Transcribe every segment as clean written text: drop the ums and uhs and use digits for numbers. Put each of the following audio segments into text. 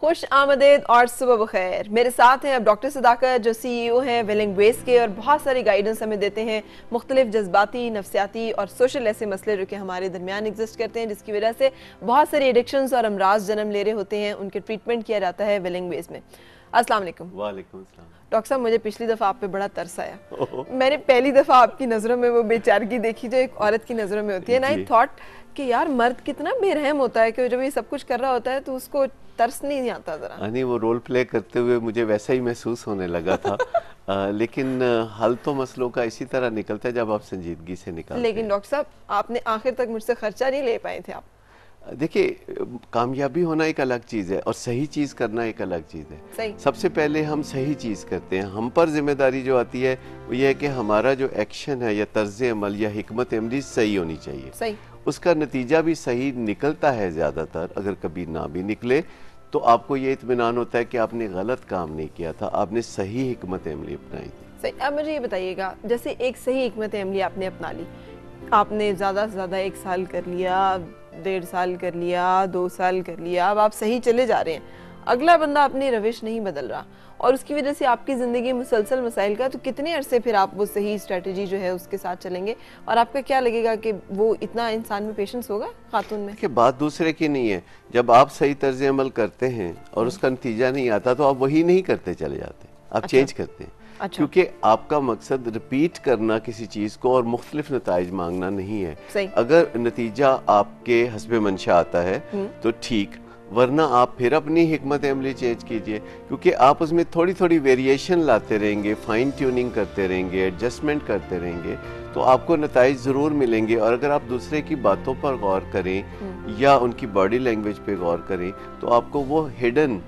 खुश आमदेद और सुबह बखैर। मेरे साथ हैं अब डॉक्टर सदाकत जो CEO हैं वेलिंग वेस्ट के, और बहुत सारी गाइडेंस हमें देते हैं मुख्तलिफ जज्बाती, नफ्सियाती और सोशल ऐसे मसले जो कि हमारे दरमियान एग्जिस्ट करते हैं, जिसकी वजह से बहुत सारी एडिक्शंस और अमराज जन्म ले रहे होते हैं। उनके ट्रीटमेंट किया जाता है वेलिंग वेस्ट में। अस्सलाम वालेकुम। वालेकुम सलाम। डॉक्टर साहब, मुझे पिछली दफ़ा आप पे बड़ा तरस आया। मैंने पहली दफ़ा आपकी नज़रों में वो बेचारगी देखी जो एक औरत की नज़रों में होती है ना। आई थॉट कि यार मर्द कितना बेरहम होता है कि जब ये सब कुछ कर रहा होता है तो उसको तरस नहीं आता ज़रा। नहीं, वो रोल प्ले करते हुए मुझे वैसा ही महसूस होने लगा था। लेकिन हल तो मसलों का इसी तरह निकलता है जब आप संजीदगी से निकालते लेकिन हैं। डॉक्टर साहब, आपने आखिर तक मुझसे खर्चा नहीं ले पाए थे आप। देखिए, कामयाबी होना एक अलग चीज़ है और सही चीज़ करना एक अलग चीज़ है। सही। सबसे पहले हम सही चीज़ करते हैं। हम पर जिम्मेदारी जो आती है वो ये है कि हमारा जो एक्शन है या तर्ज अमल या हिकमत अमली सही होनी चाहिए। सही। उसका नतीजा भी सही निकलता है ज़्यादातर। अगर कभी ना भी निकले तो आपको ये इत्मीनान होता है कि आपने गलत काम नहीं किया था, आपने सही हिकमत अमली अपनाई थी। सही। अब मुझे ये बताइएगा, जैसे एक सही हिकमत अमली आपने अपना ली, आपने ज़्यादा से ज़्यादा 1 साल कर लिया, 1.5 साल कर लिया, 2 साल कर लिया, अब आप सही चले जा रहे हैं, अगला बंदा अपनी रविश नहीं बदल रहा और उसकी वजह से आपकी ज़िंदगी मुसलसल मसाइल का, तो कितने अरसे फिर आप वो सही स्ट्रेटजी जो है उसके साथ चलेंगे? और आपका क्या लगेगा कि वो इतना इंसान में पेशेंस होगा खातून में? कि बात दूसरे की नहीं है। जब आप सही तर्ज अमल करते हैं और उसका नतीजा नहीं आता तो आप वही नहीं करते चले जाते, आप चेंज करते हैं। अच्छा। क्योंकि आपका मकसद रिपीट करना किसी चीज़ को और मुख्तलिफ नताइज मांगना नहीं है। सही। अगर नतीजा आपके हस्बे मंशा आता है तो ठीक, वरना आप फिर अपनी हिकमत अमली चेंज कीजिए। क्योंकि आप उसमें थोड़ी थोड़ी वेरिएशन लाते रहेंगे, फाइन ट्यूनिंग करते रहेंगे, एडजस्टमेंट करते रहेंगे, तो आपको नताइज ज़रूर मिलेंगे। और अगर आप दूसरे की बातों पर गौर करें या उनकी बॉडी लैंग्वेज पे गौर करें तो आपको वो हिडन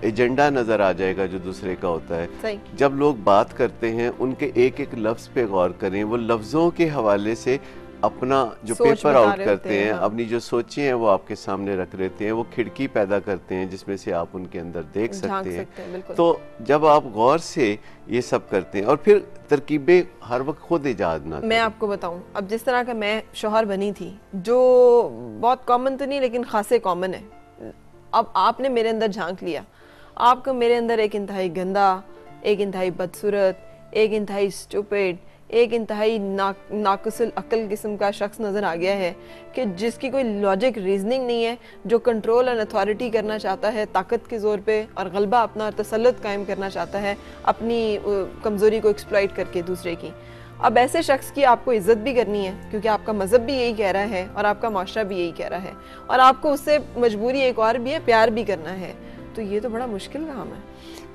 एजेंडा नज़र आ जाएगा जो दूसरे का होता है। सही। जब लोग बात करते हैं उनके एक एक लफ्ज़ पे गौर करें, वो लफ्ज़ों के हवाले से अपना जो पेपर आउट करते हैं, हाँ। अपनी जो सोचें हैं वो आपके सामने रख लेते हैं, वो खिड़की पैदा करते हैं जिसमें से आप उनके अंदर देख सकते हैं। तो जब आप गौर से ये सब करते हैं और फिर तरकीबें हर वक्त खुद इजाद ना करें। मैं आपको बताऊं, अब जिस तरह का मैं शौहर बनी थी, जो बहुत कॉमन तो नहीं लेकिन खासे कॉमन है, अब आपने मेरे अंदर झांक लिया, आपको मेरे अंदर एक इंतहाई गंदा, एक इंतहाई बदसूरत, एक इंतहाई स्टूपिड, एक इंतहाई नाकुसल अक्ल किस्म का शख्स नज़र आ गया है कि जिसकी कोई लॉजिक रीजनिंग नहीं है, जो कंट्रोल और अथॉरिटी करना चाहता है ताकत के ज़ोर पे और गलबा अपना और तसल्लुत कायम करना चाहता है अपनी कमज़ोरी को एक्सप्लॉइट करके दूसरे की। अब ऐसे शख्स की आपको इज्जत भी करनी है क्योंकि आपका मज़हब भी यही कह रहा है और आपका माशरा भी यही कह रहा है, और आपको उससे मजबूरी एक और भी है, प्यार भी करना है। तो ये तो बड़ा मुश्किल काम है।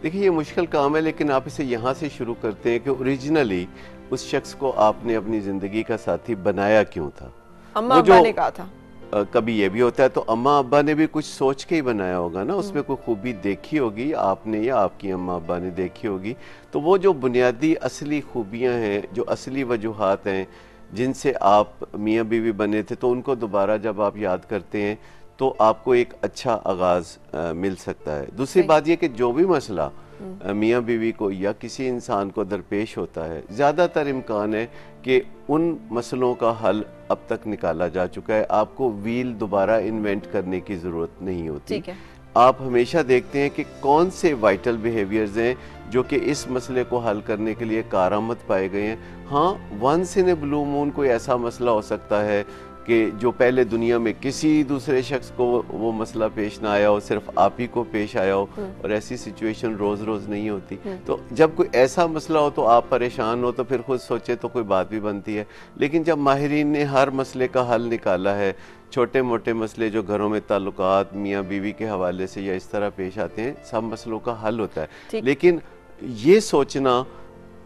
देखिए, ये मुश्किल काम है, लेकिन आप इसे यहाँ से शुरू करते हैं कि ओरिजिनली उस शख्स को आपने अपनी ज़िंदगी का साथी बनाया क्यों था। अम्मा अब्बा ने कहा था। कभी ये भी होता है तो अम्मा अब्बा ने भी कुछ सोच के ही बनाया होगा ना, उसमें कोई खूबी देखी होगी आपने या आपकी अम्मा अब्बा ने देखी होगी। तो वो जो बुनियादी असली खूबियाँ हैं, जो असली वजूहात हैं जिनसे आप मियाँ बीवी बने थे, तो उनको दोबारा जब आप याद करते हैं तो आपको एक अच्छा आगाज़ मिल सकता है। दूसरी बात यह कि जो भी मसला मियाँ बीवी को या किसी इंसान को दरपेश होता है, ज़्यादातर इम्कान है कि उन मसलों का हल अब तक निकाला जा चुका है। आपको व्हील दोबारा इन्वेंट करने की ज़रूरत नहीं होती। ठीक है। आप हमेशा देखते हैं कि कौन से वाइटल बिहेवियर्स हैं जो कि इस मसले को हल करने के लिए कारआमद पाए गए हैं। हाँ, once in a blue moon कोई ऐसा मसला हो सकता है कि जो पहले दुनिया में किसी दूसरे शख्स को वो मसला पेश ना आया हो, सिर्फ आप ही को पेश आया हो, और ऐसी सिचुएशन रोज़ रोज़ नहीं होती। तो जब कोई ऐसा मसला हो तो आप परेशान हो तो फिर खुद सोचे तो कोई बात भी बनती है। लेकिन जब माहिरीन ने हर मसले का हल निकाला है, छोटे मोटे मसले जो घरों में ताल्लुकात मियाँ बीवी के हवाले से या इस तरह पेश आते हैं, सब मसलों का हल होता है। लेकिन ये सोचना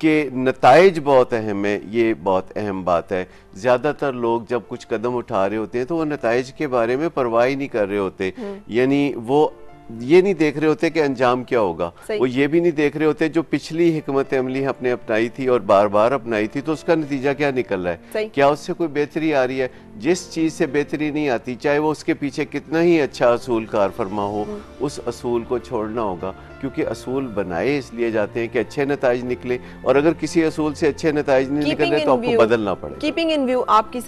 कि नताइज बहुत अहम है, ये बहुत अहम बात है। ज़्यादातर लोग जब कुछ कदम उठा रहे होते हैं तो वो नताइज के बारे में परवाह ही नहीं कर रहे होते। यानी वो ये नहीं देख रहे होते कि अंजाम क्या होगा, वो ये भी नहीं देख रहे होते जो पिछली हिकमत अमली आपने अपनाई थी और बार बार अपनाई थी तो उसका नतीजा क्या निकल रहा है, क्या उससे कोई बेहतरी आ रही है। जिस चीज़ से बेहतरी नहीं आती, चाहे वो उसके पीछे कितना ही अच्छा असूल कार फरमा हो, उस असूल को छोड़ना होगा। क्योंकि असूल बनाए इसलिए जाते हैं कि अच्छे नताइज निकले, और अगर किसी असूल से अच्छे नताइज नहीं निकल रहे तो आपको बदलना पड़ेगा। कीपिंग इन व्यू आपकी